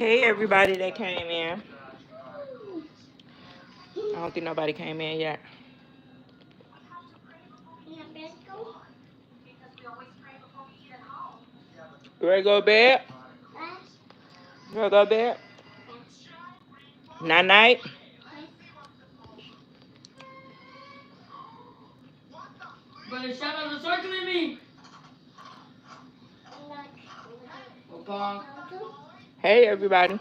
Hey everybody that came in. I don't think nobody came in yet. You ready to go to bed? You ready to go to bed? Night night. But shut up the circling me. Hey everybody.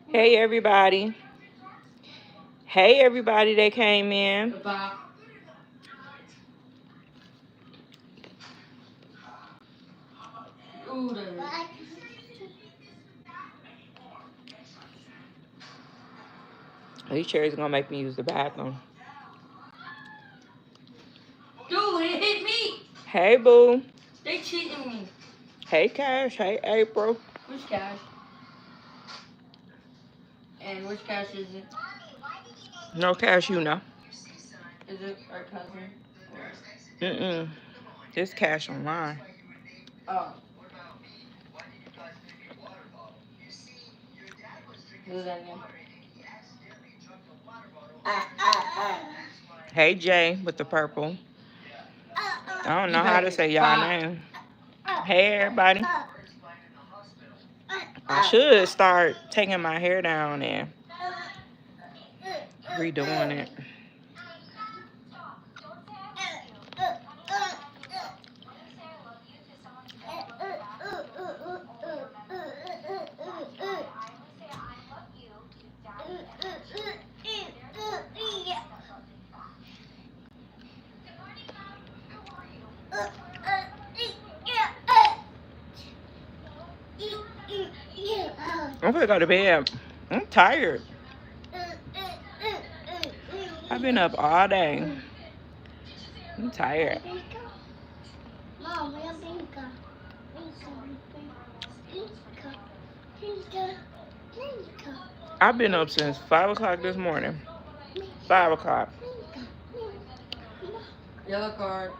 Hey everybody. Hey everybody that came in. These chairs are gonna make me use the bathroom. Dude, it hit me. Hey boo. They cheating me. Hey Cash. Hey April. Which Cash? And which Cash is it? No Cash, you know. Is it our cousin? This Cash online. Oh. Who's that name? Hey Jay with the purple. I don't know how to say y'all name. Hey everybody. I should start taking my hair down and redoing it. I'm gonna go to bed. I'm tired. I've been up all day. I'm tired. I've been up since 5 o'clock this morning. 5 o'clock. Yellow card.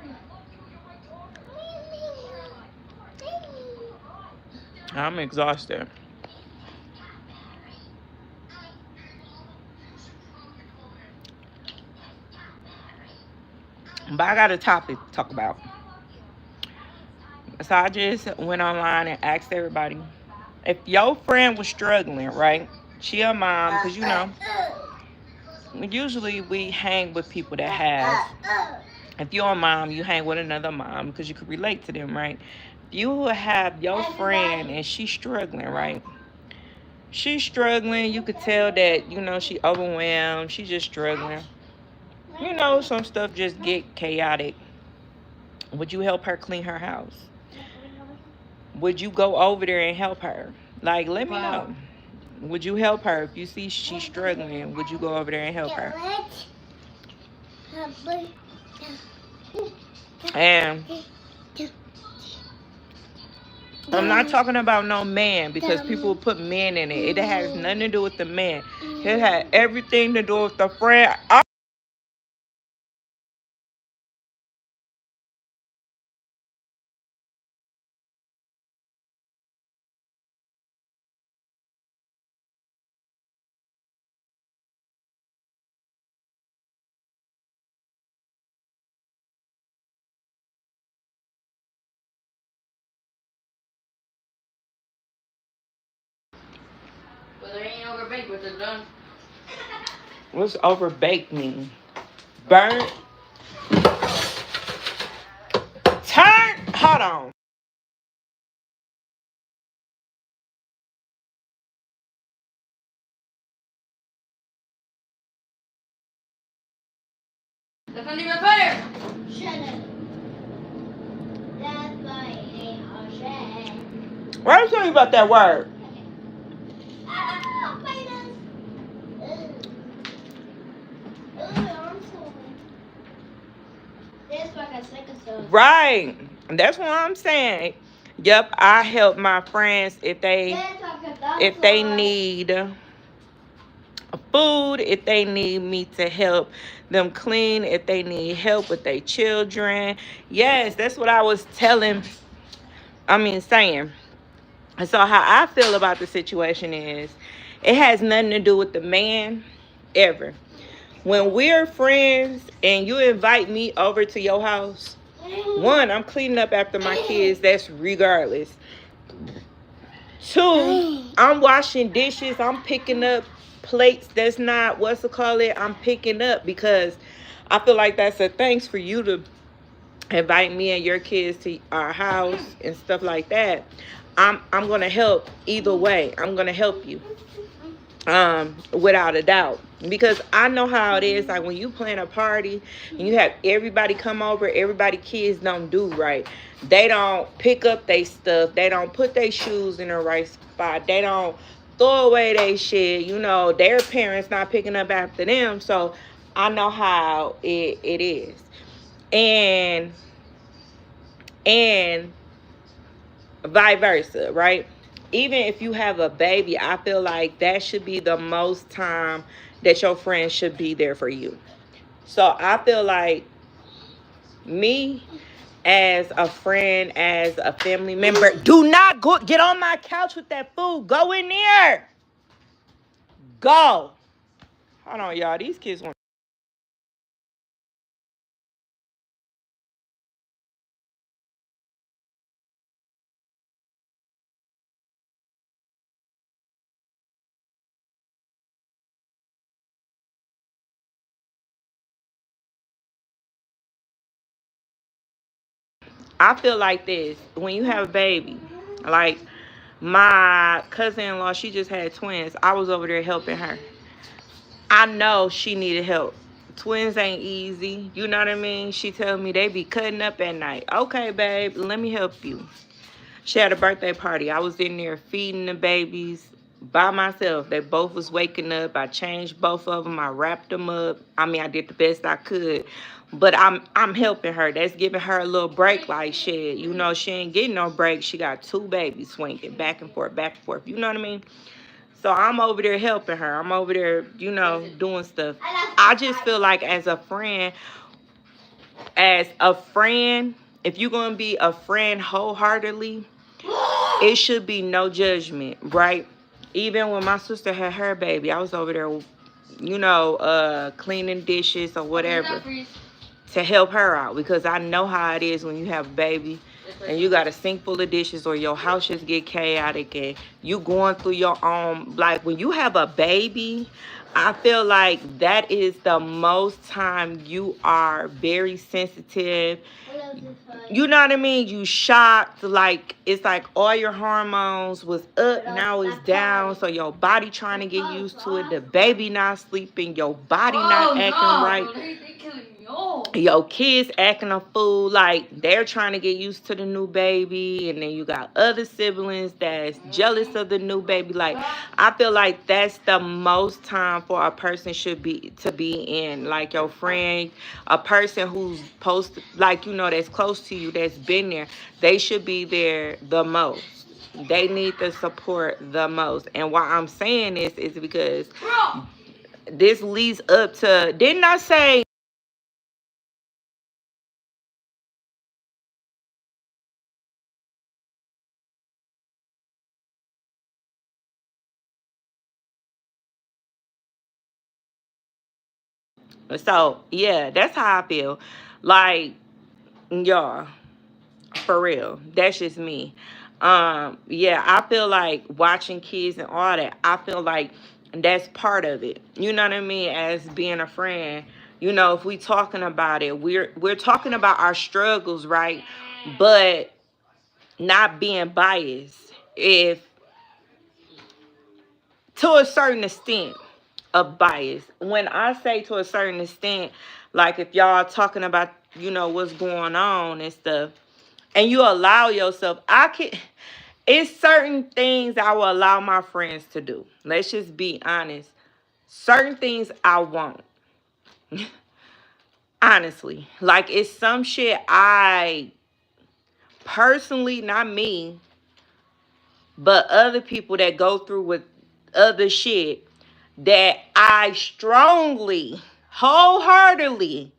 I'm exhausted. But I got a topic to talk about. So I just went online and asked everybody, if your friend was struggling, right? She a mom, because you know, usually we hang with people that have. If you're a mom, you hang with another mom because you could relate to them, right? You have your friend and she's struggling, right? She's struggling. You could tell that, you know, she overwhelmed. She's just struggling. You know, some stuff just get chaotic. Would you help her clean her house? Would you go over there and help her? Like, let me know. Would you help her if you see she's struggling? Would you go over there and help her? And I'm not talking about no man, because people put men in it. It has nothing to do with the man. It had everything to do with the friend. But there ain't overbaked, but they're done. What's overbaked mean? Burnt? Turn? Hold on. That's not even fair. Shut up. That's why it ain't all shit. Why are you telling me about that word? Ah, spiders. Ugh. I'm so. That's like a second soul. Right. That's what I'm saying. Yep, I help my friends if they need food, if they need me to help them clean, if they need help with their children. Yes, that's what I was saying. And so how I feel about the situation is it has nothing to do with the man ever. When we're friends and you invite me over to your house, one, I'm cleaning up after my kids. That's regardless. Two, I'm washing dishes. I'm picking up plates. That's not I'm picking up because I feel like that's a thanks for you to invite me and your kids to our house and stuff like that. I'm gonna help either way. I'm gonna help you. Without a doubt. Because I know how it is, like when you plan a party and you have everybody come over, everybody kids don't do right. They don't pick up their stuff, they don't put their shoes in the right spot, they don't throw away their shit, their parents not picking up after them. So I know how it is. And vice versa, right? Even if you have a baby, I feel like that should be the most time that your friends should be there for you. So I feel like me as a friend, as a family member, do not go get on my couch with that food. Go in there. Go. Hold on, y'all. These kids want. I feel like this. When you have a baby, like my cousin-in-law, she just had twins. I was over there helping her. I know she needed help. Twins ain't easy. You know what I mean? She told me they be cutting up at night. Okay, babe, let me help you. She had a birthday party. I was in there feeding the babies by myself. They both was waking up. I changed both of them. I wrapped them up. I did the best I could. But I'm helping her. That's giving her a little break like shit. She ain't getting no break. She got two babies swinging back and forth, back and forth. You know what I mean? So I'm over there helping her. I'm over there, doing stuff. I just feel like as a friend, if you're going to be a friend wholeheartedly, it should be no judgment, right? Even when my sister had her baby, I was over there, cleaning dishes or whatever to help her out because I know how it is when you have a baby and you got a sink full of dishes or your house just get chaotic and you going through your own, like when you have a baby, I feel like that is the most time you are very sensitive. You know what I mean? You shocked, like it's like all your hormones was up, now it's down. So your body trying to get used to it. The baby not sleeping, your body not acting right. Your kids acting a fool, like they're trying to get used to the new baby, and then you got other siblings that's jealous of the new baby. Like I feel like that's the most time for a person should be to be in, like your friend, a person who's posted, like that's close to you, that's been there. They should be there the most. They need the support the most. And why I'm saying this is because this leads up to, didn't I say so? Yeah, that's how I feel. Like, y'all, for real, that's just me. Yeah, I feel like watching kids and all that, I feel like that's part of it. You know what I mean? As being a friend, if we talking about it, we're talking about our struggles, right? But not being biased. If to a certain extent of bias. When I say to a certain extent, like if y'all talking about you know, what's going on and stuff, and you allow yourself, it's certain things I will allow my friends to do. Let's just be honest. Certain things I won't. Honestly. Like, it's some shit I personally, not me, but other people that go through with other shit that I strongly, wholeheartedly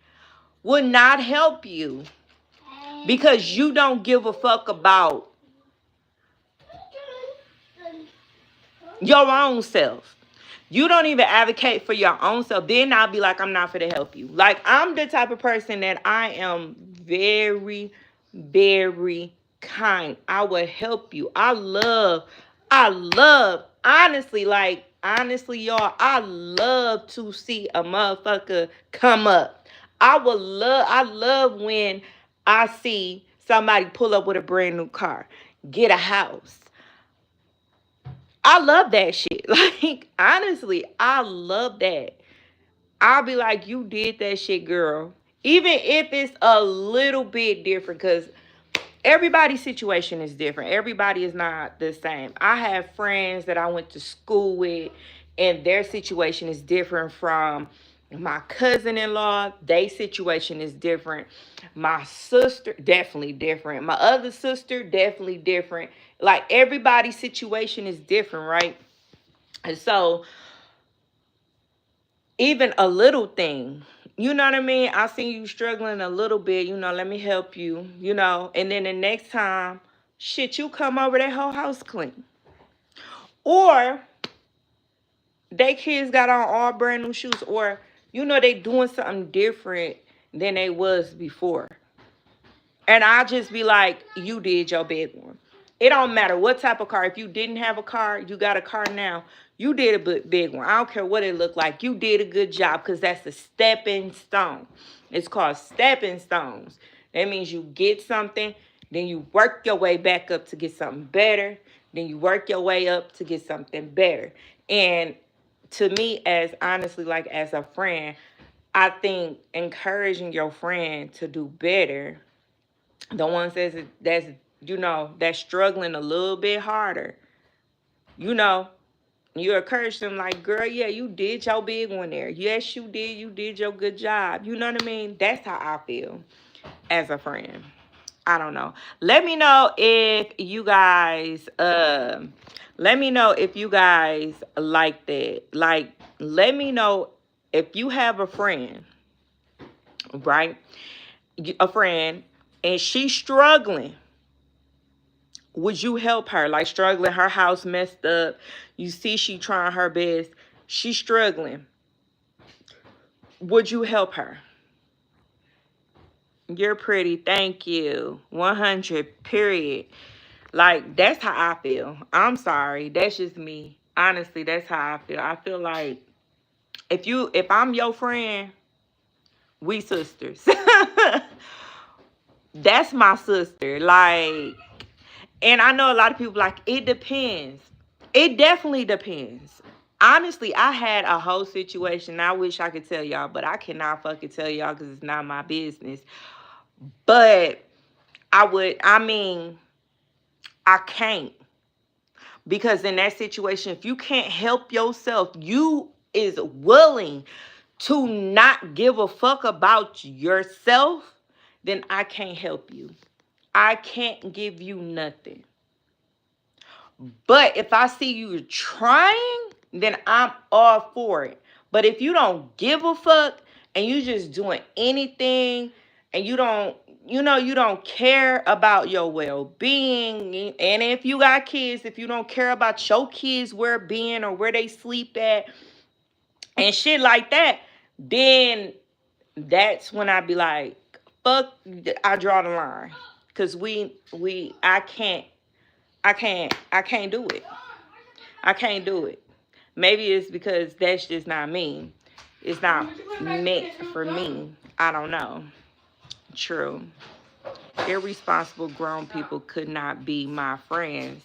would not help you because you don't give a fuck about your own self. You don't even advocate for your own self. Then I'll be like, I'm not for to help you. Like, I'm the type of person that I am very, very kind. I will help you. I love, honestly, y'all, I love to see a motherfucker come up. I love when I see somebody pull up with a brand new car, get a house. I love that shit. Like, honestly, I love that. I'll be like, you did that shit, girl. Even if it's a little bit different, because everybody's situation is different. Everybody is not the same. I have friends that I went to school with, and their situation is different from my cousin-in-law. Their situation is different. My sister, definitely different. My other sister, definitely different. Like, everybody's situation is different, right? And so, even a little thing, you know what I mean? I see you struggling a little bit, you know, let me help you, you know. And then the next time, shit, you come over, that whole house clean. Or they kids got on all brand new shoes, or, you know, they doing something different than they was before. And I just be like, you did your big one. It don't matter what type of car. If you didn't have a car, you got a car now. You did a big one. I don't care what it looked like. You did a good job, because that's a stepping stone. It's called stepping stones. That means you get something, then you work your way back up to get something better. Then you work your way up to get something better. And to me, as honestly, like as a friend, I think encouraging your friend to do better, the ones that's you know, that's struggling a little bit harder, you know, you encourage them like, girl, yeah, you did your big one there. Yes, you did. You did your good job. You know what I mean? That's how I feel as a friend. I don't know. Let me know if you guys, like that. Like, let me know if you have a friend, right? A friend, and she's struggling. Would you help her? Like, struggling, her house messed up. You see she trying her best. She's struggling. Would you help her? You're pretty. Thank you. 100, period. Like, that's how I feel. I'm sorry. That's just me. Honestly, that's how I feel. I feel like if I'm your friend, we sisters. That's my sister. Like, and I know a lot of people like, it depends. It definitely depends. Honestly, I had a whole situation. I wish I could tell y'all, but I cannot fucking tell y'all because it's not my business. But I can't. Because in that situation, if you can't help yourself, you is willing to not give a fuck about yourself, then I can't help you. I can't give you nothing. But if I see you trying, then I'm all for it. But if you don't give a fuck and you just doing anything and you don't care about your well-being, and if you got kids, if you don't care about your kids' well-being or where they sleep at and shit like that, then that's when I be like, fuck, I draw the line. Cause I can't do it. I can't do it. Maybe it's because that's just not me. It's not meant for me. I don't know. True. Irresponsible grown people could not be my friends.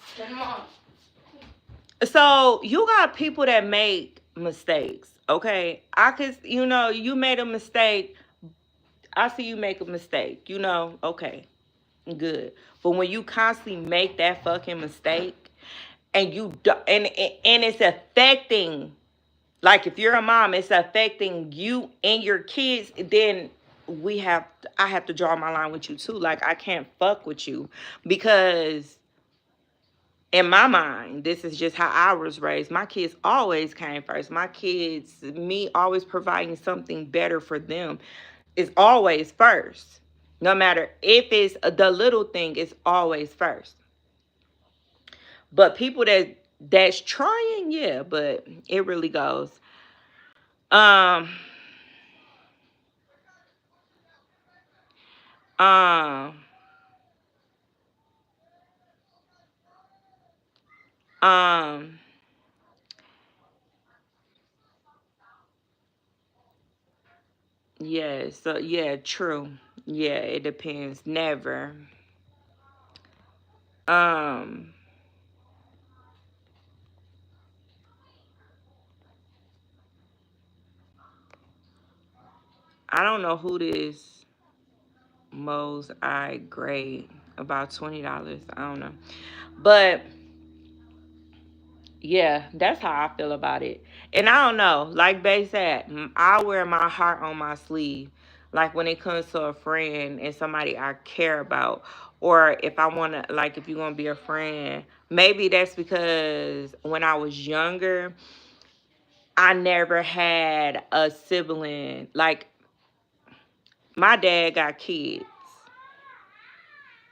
So you got people that make mistakes, okay? You made a mistake. I see you make a mistake, you know, okay, good. But when you constantly make that fucking mistake and you do, and it's affecting, like if you're a mom, it's affecting you and your kids, then I have to draw my line with you too. Like I can't fuck with you because in my mind, this is just how I was raised. My kids always came first. My kids, me always providing something better for them is always first. No matter if it's the little thing, it's always first. But people that's trying, yeah, but it really goes. Um, um, um, yeah, so yeah, true. Yeah, it depends. Never. Um, I don't know who this Mo's I grade about $20. I don't know. But yeah, that's how I feel about it. And I don't know, like Bay said, I wear my heart on my sleeve. Like when it comes to a friend and somebody I care about, or if I want to, like if you're going to be a friend, maybe that's because when I was younger, I never had a sibling. Like my dad got kids.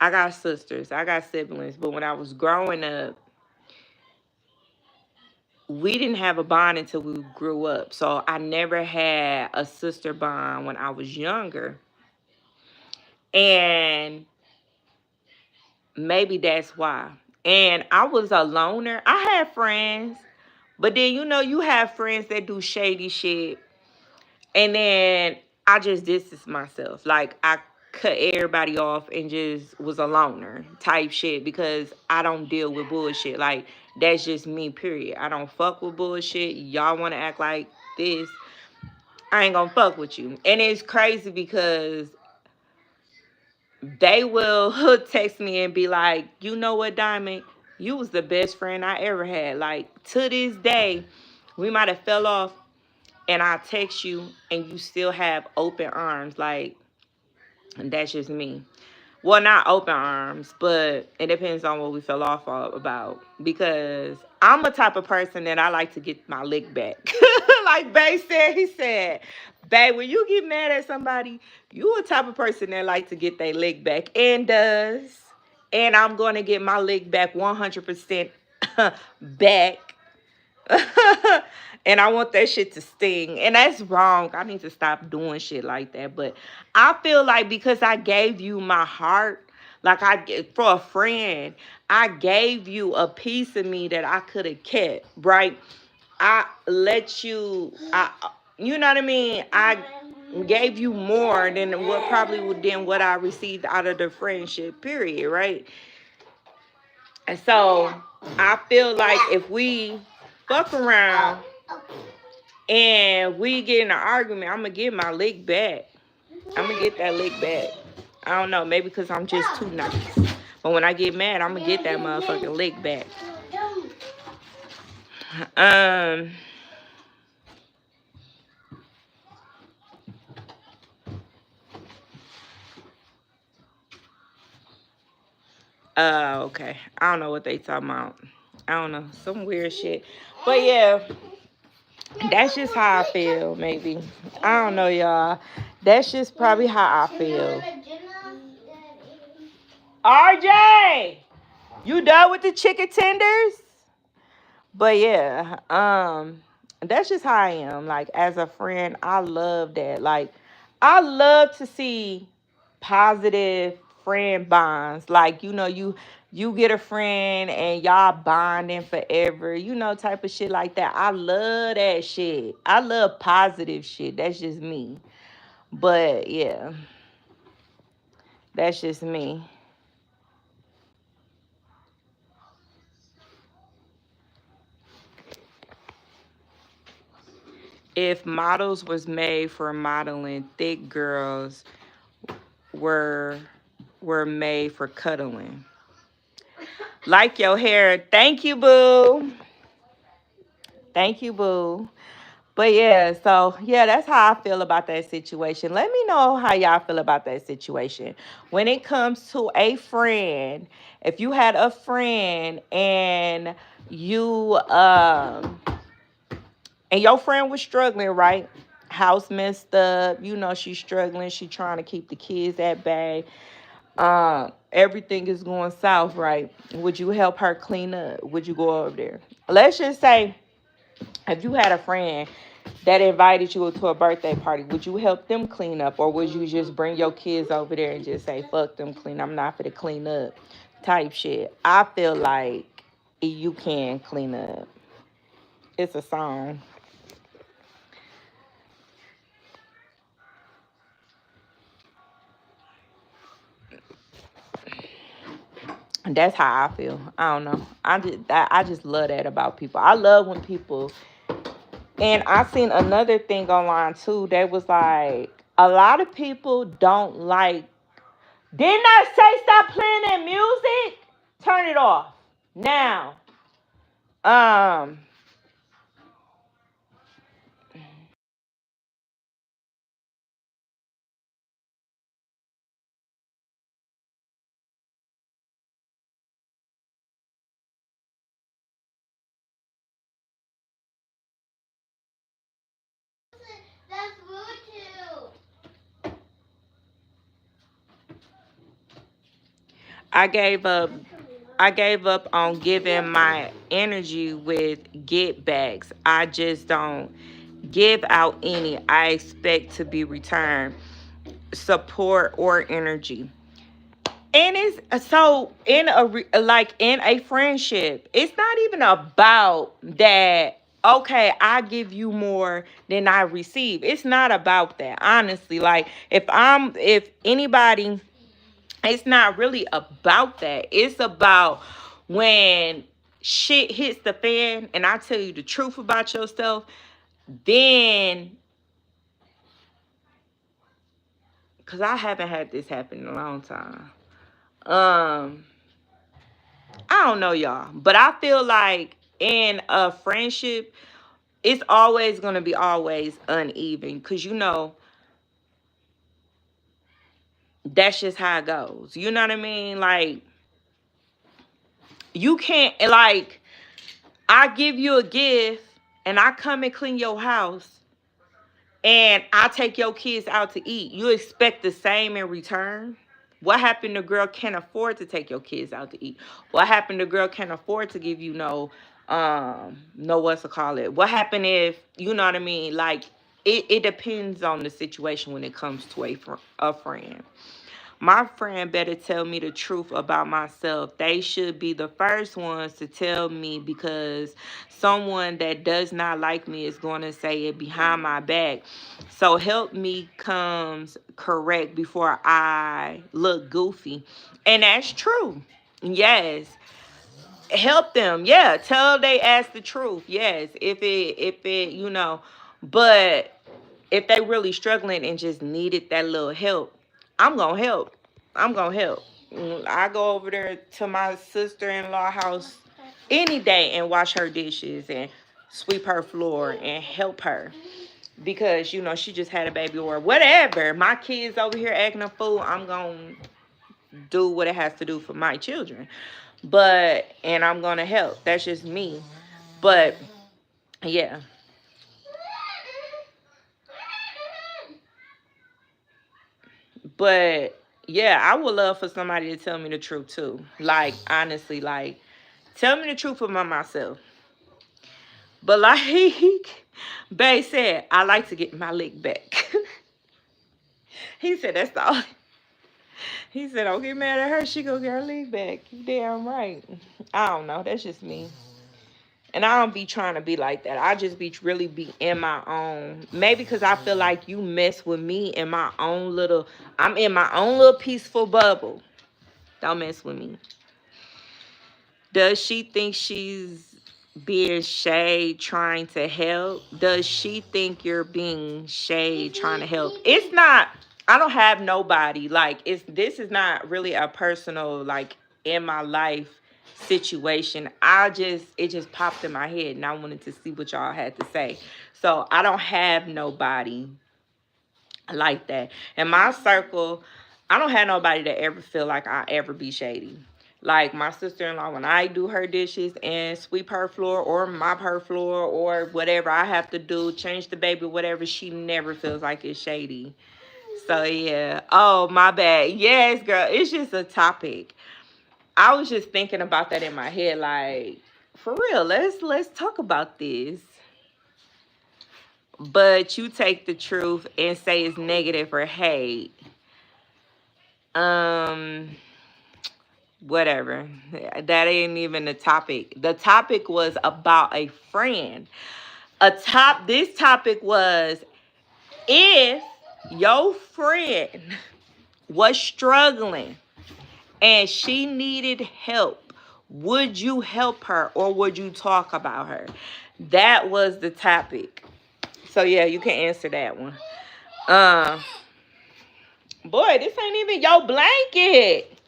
I got sisters. I got siblings. But when I was growing up, we didn't have a bond until we grew up. So I never had a sister bond when I was younger. And maybe that's why. And I was a loner. I had friends, but then you know you have friends that do shady shit. And then I just distance myself. Like I cut everybody off and just was a loner type shit because I don't deal with bullshit. Like that's just me, period. I don't fuck with bullshit. Y'all want to act like this, I ain't gonna fuck with you. And it's crazy because they will text me and be like, you know what, Diamond? You was the best friend I ever had. Like to this day, we might have fell off and I text you and you still have open arms. Like, and that's just me. Well, not open arms, but it depends on what we fell off about. Because I'm a type of person that I like to get my lick back. Like Bay said, he said, Bay, when you get mad at somebody, you a type of person that like to get their lick back. And does. And I'm going to get my lick back 100% back. And I want that shit to sting. And that's wrong. I need to stop doing shit like that. But I feel like because I gave you my heart, like for a friend, I gave you a piece of me that I could have kept, right? I let you, you know what I mean? I gave you more than what I received out of the friendship, period, right? And so I feel like if we fuck around and we get in an argument, I'm going to get my lick back. I'm going to get that lick back. I don't know, maybe because I'm just too nice. But when I get mad, I'm going to get that motherfucking lick back. Okay. I don't know what they talking about. I don't know. Some weird shit. But yeah, that's just how I feel, maybe. I don't know, y'all. That's just probably how I feel. RJ! You done with the chicken tenders? But yeah, that's just how I am. Like as a friend, I love that. Like I love to see positive friend bonds. Like, you know, you get a friend and y'all bonding forever, you know, type of shit like that. I love that shit. I love positive shit. That's just me. But yeah, that's just me. If models was made for modeling, thick girls were made for cuddling. Like your hair. Thank you, boo. Thank you, boo. But yeah, so yeah, that's how I feel about that situation. Let me know how y'all feel about that situation. When it comes to a friend, if you had a friend you and your friend was struggling, right? House messed up, she's struggling, she trying to keep the kids at bay. Everything is going south, right? Would you help her clean up? Would you go over there? Let's just say if you had a friend that invited you to a birthday party, would you help them clean up, or would you just bring your kids over there and just say, fuck them, clean, I'm not for to clean up type shit? I feel like you can clean up. It's a song. That's how I feel. I don't know. I just love that about people. I love when people. And I seen another thing online too. That was like a lot of people don't like. Didn't I say stop playing that music? Turn it off now. Um. That's rude too. I gave up. I gave up on giving my energy with get backs. I just don't give out any. I expect to be returned support or energy. And it's so in in a friendship, it's not even about that. Okay, I give you more than I receive. It's not about that, honestly. Like if anybody, it's not really about that. It's about when shit hits the fan and I tell you the truth about yourself, then, because I haven't had this happen in a long time. Um, I don't know, y'all, but I feel like in a friendship, it's always gonna be always uneven, because that's just how it goes. You know what I mean? Like you can't like I give you a gift and I come and clean your house and I take your kids out to eat. You expect the same in return? What happened to girl can't afford to take your kids out to eat? What happened to girl can't afford to give you no what's to call it? What happened if, you know what I mean? Like it depends on the situation when it comes to a friend. My friend better tell me the truth about myself. They should be the first ones to tell me, because someone that does not like me is going to say it behind my back. So help me comes correct before I look goofy. And that's true. Yes. Help them. Yeah. Tell they ask the truth. Yes. If it, but if they really struggling and just needed that little help, I'm gonna help. I'm gonna help. I go over there to my sister-in-law house any day and wash her dishes and sweep her floor and help her, because she just had a baby or whatever. My kids over here acting a fool. I'm gonna do what it has to do for my children, and I'm gonna help. That's just me. But yeah. But yeah, I would love for somebody to tell me the truth too. Like honestly, like tell me the truth about myself. But like Bay said, I like to get my lick back. He said that's all. He said, don't get mad at her. She gonna get her lick back. You damn right. I don't know. That's just me. And I don't be trying to be like that. I just really be in my own. Maybe because I feel like you mess with me in my own little. I'm in my own little peaceful bubble. Don't mess with me. Does she think she's being shade trying to help? Does she think you're being shade trying to help? It's not. I don't have nobody. Like, this is not really a personal, like, in my life situation. It just popped in my head and I wanted to see what y'all had to say. So I don't have nobody like that. In my circle, I don't have nobody that ever feel like I ever be shady. Like my sister-in-law, when I do her dishes and sweep her floor or mop her floor or whatever I have to do, change the baby, whatever, she never feels like it's shady. So yeah. Oh, my bad. Yes, girl. It's just a topic. I was just thinking about that in my head, like, for real, let's talk about this. But you take the truth and say it's negative or hate. Whatever. That ain't even the topic. The topic was about a friend. This topic was, if your friend was struggling and she needed help, would you help her or would you talk about her? That was the topic. So yeah, you can answer that one. Boy, this ain't even your blanket.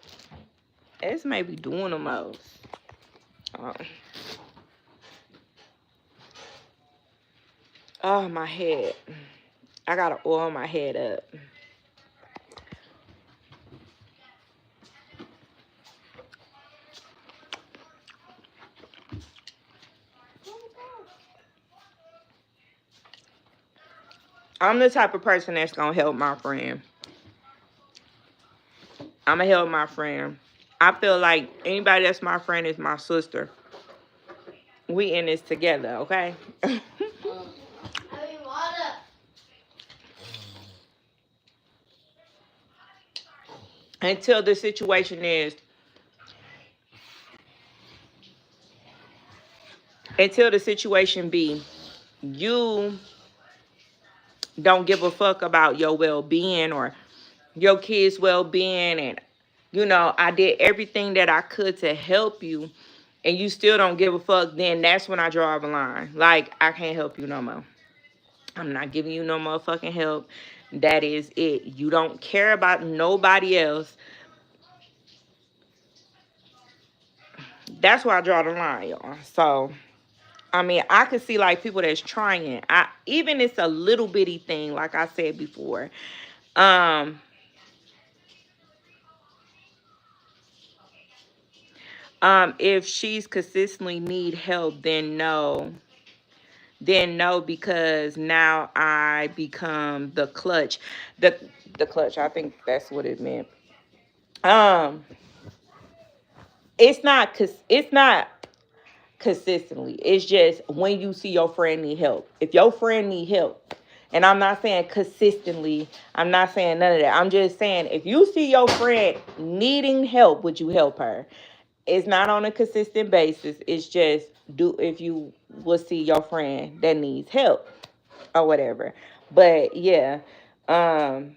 It's maybe doing the most. Oh, my head. I gotta oil my head up. I'm the type of person that's gonna help my friend. I'm gonna help my friend. I feel like anybody that's my friend is my sister. We in this together, okay? Until the situation be, you don't give a fuck about your well-being or your kids' well-being, and I did everything that I could to help you, and you still don't give a fuck, then that's when I draw the line. Like, I can't help you no more. I'm not giving you no motherfucking help. That is it. You don't care about nobody else. That's where I draw the line, y'all. So, I mean, I could see, like, people that's trying. Even it's a little bitty thing, like I said before. If she's consistently need help, then no. Then no, because now I become the clutch. The clutch, I think that's what it meant. It's not consistently. It's just when you see your friend need help. If your friend need help, and I'm not saying consistently, I'm not saying none of that. I'm just saying, if you see your friend needing help, would you help her? It's not on a consistent basis. It's just if you will see your friend that needs help or whatever. But yeah, and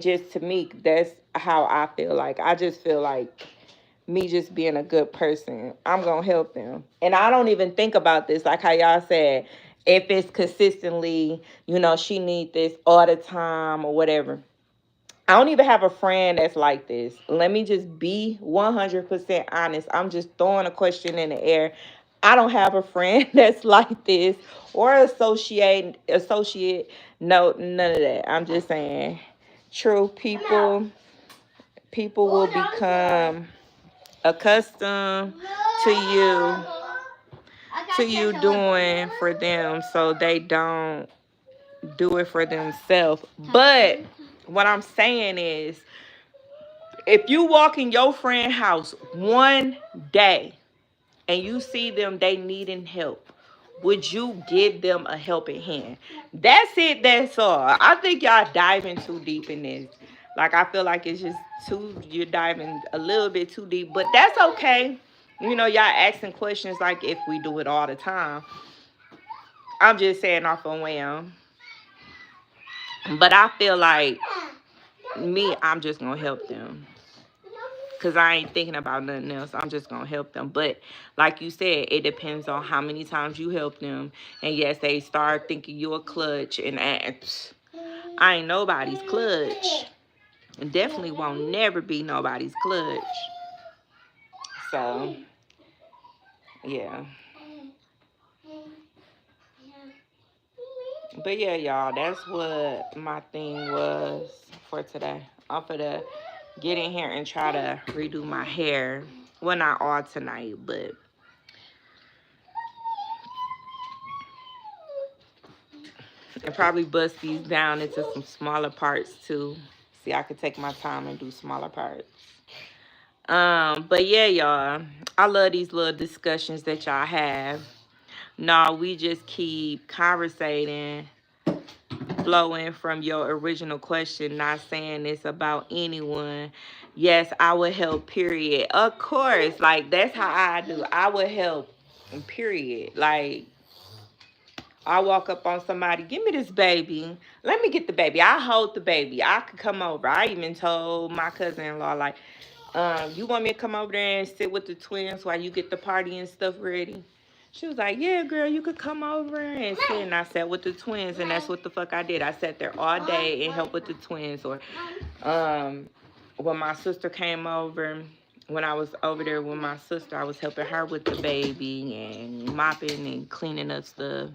just to me, that's how I feel. Like, I just feel like me just being a good person, I'm gonna help them. And I don't even think about this, like how y'all said, if it's consistently, she need this all the time or whatever. I don't even have a friend that's like this. Let me just be 100% honest. I'm just throwing a question in the air. I don't have a friend that's like this or associate. No, none of that. I'm just saying, true, people will become accustomed to you doing for them, so they don't do it for themselves. But what I'm saying is, if you walk in your friend's house one day and you see them, they needing help, would you give them a helping hand? That's it. That's all. I think y'all diving too deep in this. Like, I feel like it's just you're diving a little bit too deep, but that's okay. Y'all asking questions like if we do it all the time. I'm just saying off on whim. But I feel like I'm just going to help them. because I ain't thinking about nothing else. I'm just going to help them. But like you said, it depends on how many times you help them. And yes, they start thinking you a clutch. And I ain't nobody's clutch. And definitely won't never be nobody's clutch. So, yeah. But yeah, y'all, that's what my thing was for today. I'm finna get in here and try to redo my hair. Well, not all tonight, but and probably bust these down into some smaller parts too. See, I could take my time and do smaller parts. But yeah, y'all, I love these little discussions that y'all have. No, we just keep conversating, flowing from your original question, not saying this about anyone. Yes, I would help, period. Of course, like, that's how I do. I would help, period. Like, I walk up on somebody, give me this baby. Let me get the baby. I hold the baby. I could come over. I even told my cousin-in-law, like, you want me to come over there and sit with the twins while you get the party and stuff ready? She was like, yeah, girl, you could come over and sit. And I sat with the twins, and that's what the fuck I did. I sat there all day and helped with the twins. Or when my sister came over, when I was over there with my sister, I was helping her with the baby and mopping and cleaning up stuff.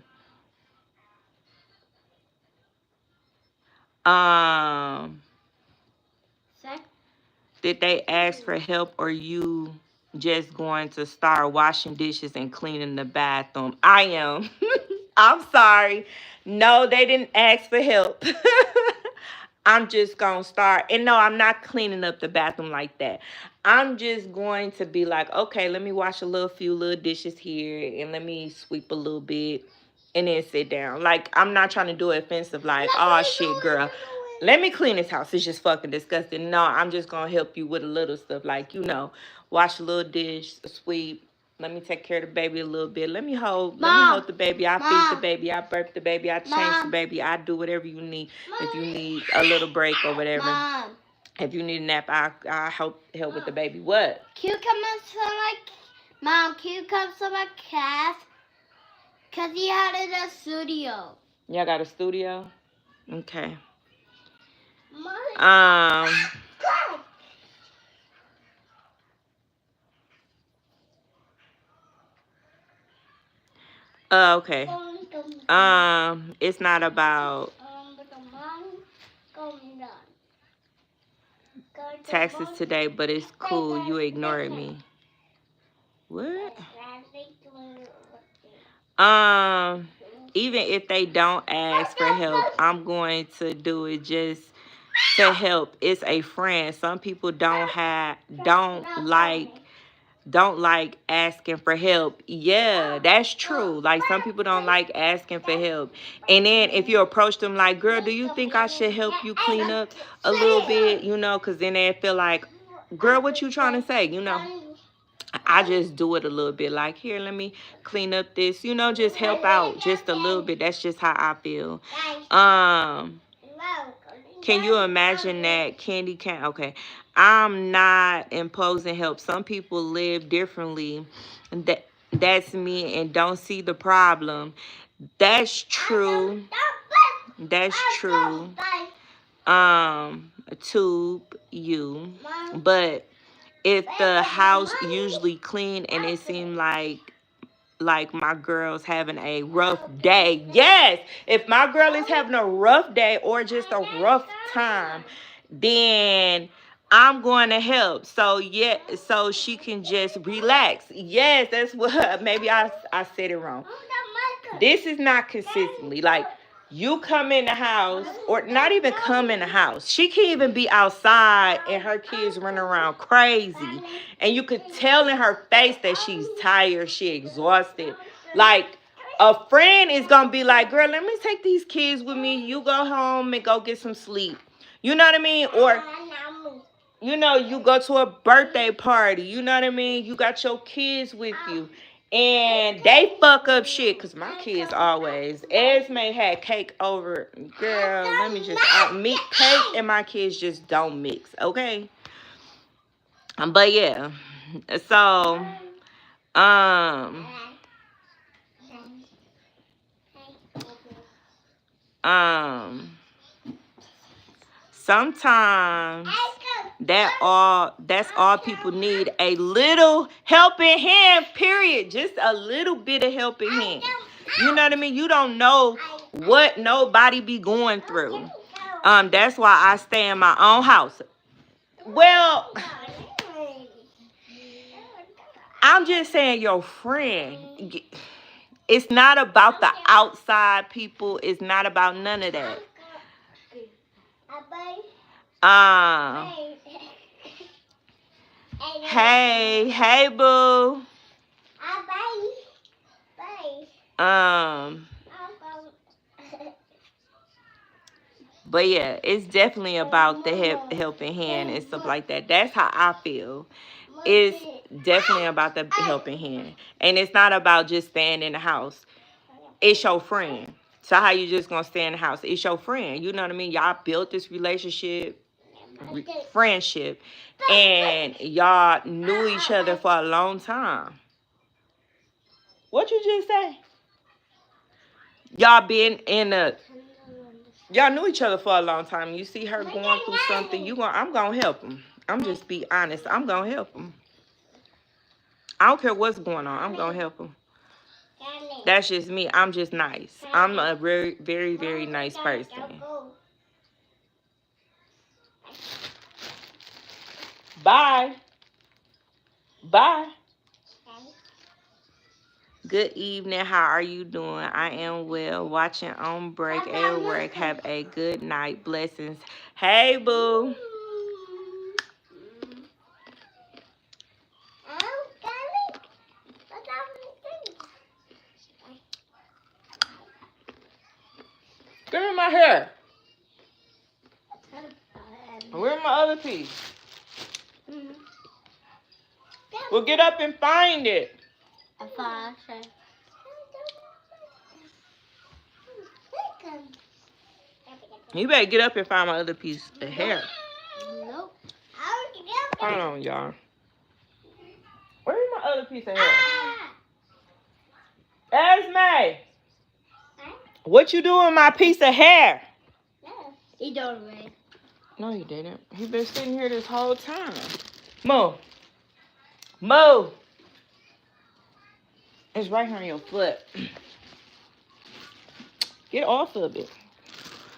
Did they ask for help, or you just going to start washing dishes and cleaning the bathroom? I am. I'm sorry. No, they didn't ask for help. I'm just going to start. And no, I'm not cleaning up the bathroom like that. I'm just going to be like, okay, let me wash a few little dishes here, and let me sweep a little bit, and then sit down. Like, I'm not trying to do it offensive, like, oh, shit, girl, let me clean this house. It's just fucking disgusting. No, I'm just going to help you with a little stuff. Like, wash a little dish, sweep. Let me take care of the baby a little bit. Let me hold the baby. I feed the baby. I burp the baby. I change the baby. I do whatever you need. If you need a little break or whatever. If you need a nap, I help with the baby. What? Cucumbers for my cat. Because he had it in a studio. Y'all got a studio? Okay. Okay. It's not about taxes today, but it's cool. You ignored me. What? Even if they don't ask for help, I'm going to do it just to help. It's a friend. Some people don't like asking for help. Yeah, that's true. Like, some people don't like asking for help. And then if you approach them like, girl, do you think I should help you clean up a little bit? Because then they feel like, girl, what you trying to say? I just do it a little bit. Like, here, let me clean up this. Just help out just a little bit. That's just how I feel. Can you imagine that candy cane? Okay. I'm not imposing help. Some people live differently. That's me, and don't see the problem. That's true. That's true. To you. But if the house usually clean and it seemed like my girl's having a rough day. Yes, if my girl is having a rough day or just a rough time, then I'm going to help. So she can just relax. Yes, that's what, maybe I said it wrong. This is not consistently. Like, you come in the house, or not even come in the house. She can't even be outside and her kids running around crazy. And you could tell in her face that she's tired, she exhausted. Like, a friend is going to be like, girl, let me take these kids with me. You go home and go get some sleep. You know what I mean? Or, you go to a birthday party. You know what I mean? You got your kids with you. And they fuck up shit, because my kids always. Esme had cake over. Girl, let me just... meat, cake and my kids just don't mix, okay? But yeah, so um um sometimes that's all people need, a little helping hand, period. Just a little bit of helping hand. You know what I mean? You don't know what nobody be going through. That's why I stay in my own house. Well, I'm just saying, your friend. It's not about the outside people. It's not about none of that. Hey, boo. But yeah, it's definitely about the helping hand and stuff like that. That's how I feel. It's definitely about the helping hand. And it's not about just staying in the house. It's your friend. So how you just gonna stay in the house? It's your friend. You know what I mean? Y'all built this relationship, friendship, and y'all knew each other for a long time. What you just say? Y'all been in a Y'all knew each other for a long time. You see her going through something, I'm gonna help them. I'm just be honest. I'm gonna help them. I don't care what's going on. I'm gonna help them. That's just me. I'm just nice. I'm a very, very, very nice person. Bye. Bye. Good evening. How are you doing? I am well. Watching on break at work. Have a good night. Blessings. Hey, boo. Give me my hair. Where's my other piece? Well, get up and find it. You better get up and find my other piece of hair. Nope. Hold on, y'all. Where's my other piece of hair? Esme, what you doing with my piece of hair? He don't away. No, he didn't. He been sitting here this whole time. Move. Move. It's right here on your foot. Get off of it.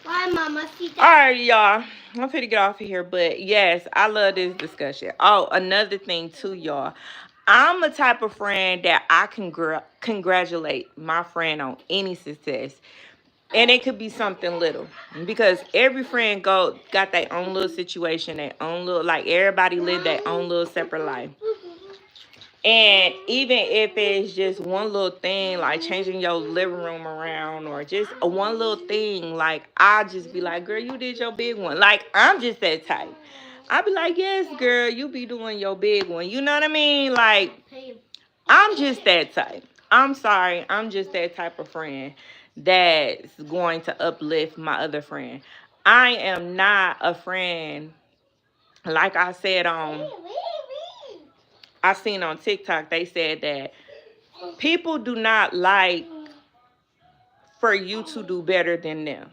Why, Mama? All right, y'all. I'm finna get off of here, but yes, I love this discussion. Oh, another thing too, y'all. I'm the type of friend that I can congratulate my friend on any success. And it could be something little. Because every friend got their own little situation, their own little, like everybody live their own little separate life. And even if it's just one little thing, like changing your living room around, or just one little thing, like I'll just be like, girl, you did your big one. Like, I'm just that type. I'll be like, yes, girl, you be doing your big one. You know what I mean? Like, I'm just that type. I'm sorry. I'm just that type of friend that's going to uplift my other friend. I am not a friend, like I said I seen on TikTok, they said that people do not like for you to do better than them.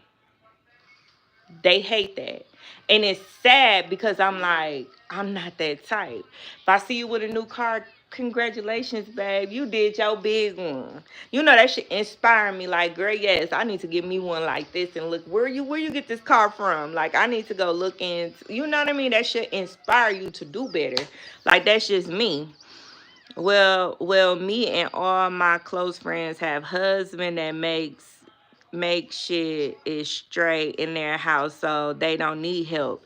They hate that. And it's sad because I'm like, I'm not that type. If I see you with a new car, congratulations, babe. You did your big one. You know, that should inspire me. Like, girl, yes, I need to get me one like this. And look, where you get this car from? Like, I need to go look into, you know what I mean? That should inspire you to do better. Like, that's just me. Well, me and all my close friends have husband that make shit is straight in their house, so they don't need help.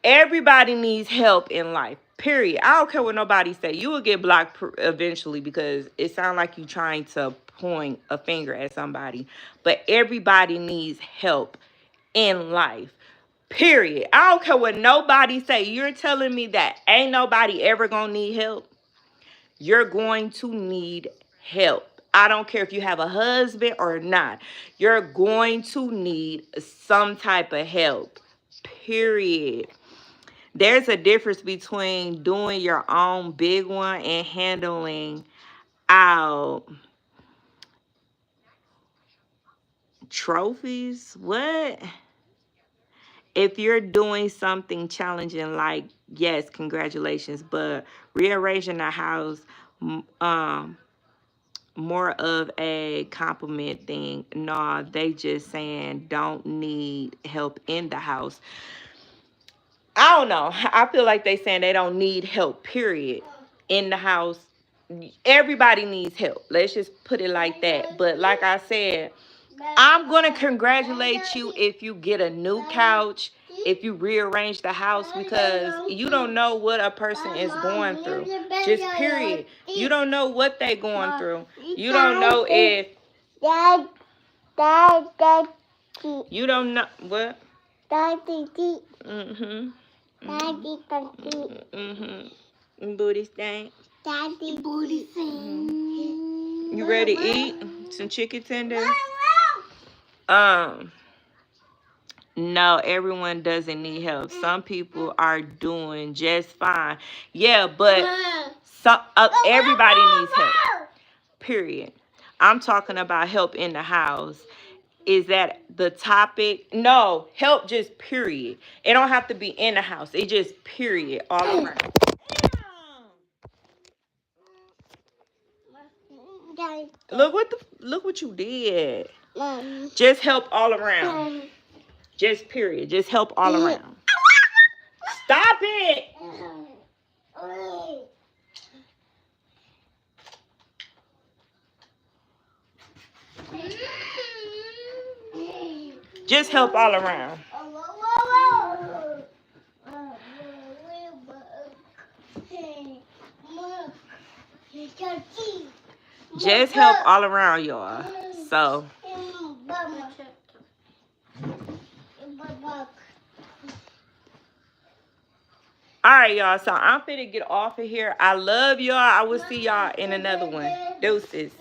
Everybody needs help in life, period. I don't care what nobody say. You will get blocked eventually because it sounds like you trying to point a finger at somebody. But everybody needs help in life, period. I don't care what nobody say. You're telling me that ain't nobody ever gonna need help? You're going to need help. I don't care if you have a husband or not. You're going to need some type of help. Period. There's a difference between doing your own big one and handling out trophies. What? If you're doing something challenging, like, yes, congratulations, but rearranging the house, more of a compliment thing. Nah, they just saying don't need help in the house. I don't know. I feel like they saying they don't need help, period, in the house. Everybody needs help. Let's just put it like that. But like I said, I'm going to congratulate you if you get a new couch, if you rearrange the house, because you don't know what a person is going through. Just period. You don't know what they're going through. You don't know if... You don't know... What? Mm-hmm. Mm-hmm. Booty stank. Daddy booty thing. You ready to eat some chicken tenders? No, everyone doesn't need help. Some people are doing just fine. Yeah, but everybody needs help. Period. I'm talking about help in the house. Is that the topic? No, help just period. It don't have to be in the house. It just period all around. Look what you did. Just help all around. Just period. Just help all around. Stop it. Just help all around. Just help all around, y'all. So. All right, y'all. So I'm finna get off of here. I love y'all. I will see y'all in another one. Deuces.